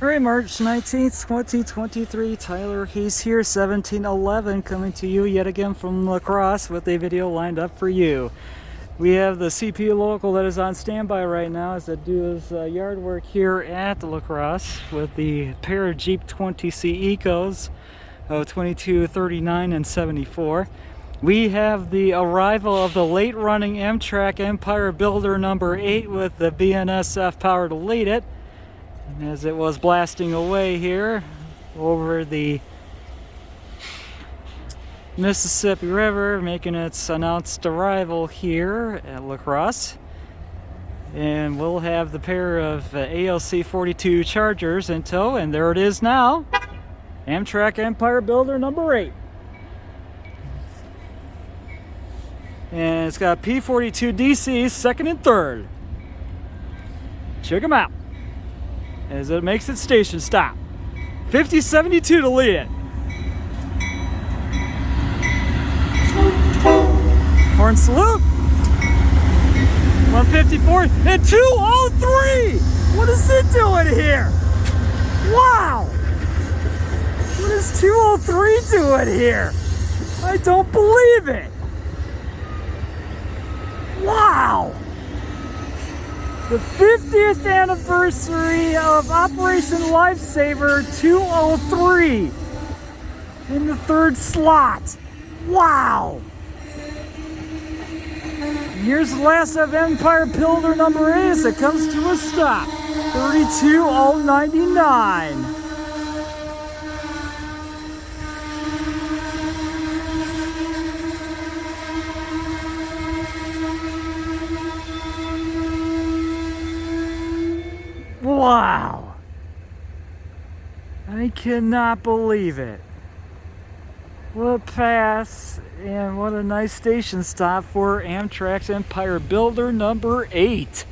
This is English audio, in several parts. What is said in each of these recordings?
Alright, March 19th, 2023, Tyler Hayes here, 1711, coming to you yet again from La Crosse with a video lined up for you. We have the CP local that is on standby right now as it does yard work here at La Crosse with the pair of Jeep 20C Ecos of 22, 39, and 74. We have the arrival of the late running Amtrak Empire Builder number 8 with the BNSF power to lead it. And as it was blasting away here over the Mississippi River, making its announced arrival here at La Crosse. And we'll have the pair of ALC 42 Chargers in tow, and there it is now, Amtrak Empire Builder number 8. And it's got P42 DCs second and third. Check them out as it makes its station stop. 5072 to lead it. Horn salute. 154 and 203. What is it doing here? Wow. What is 203 doing here? I don't believe it. Wow. The 50th anniversary of Operation Lifesaver 203 in the third slot. Wow! Here's the last of Empire Builder number 8 as it comes to a stop. 32099. Wow! I cannot believe it. What a pass, and what a nice station stop for Amtrak's Empire Builder number 8.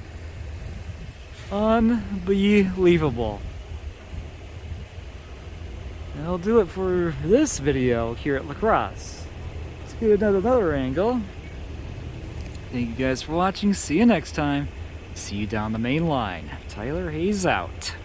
Unbelievable. That'll do it for this video here at La Crosse. Let's get another angle. Thank you guys for watching. See you next time. See you down the main line. Tyler Hayes out.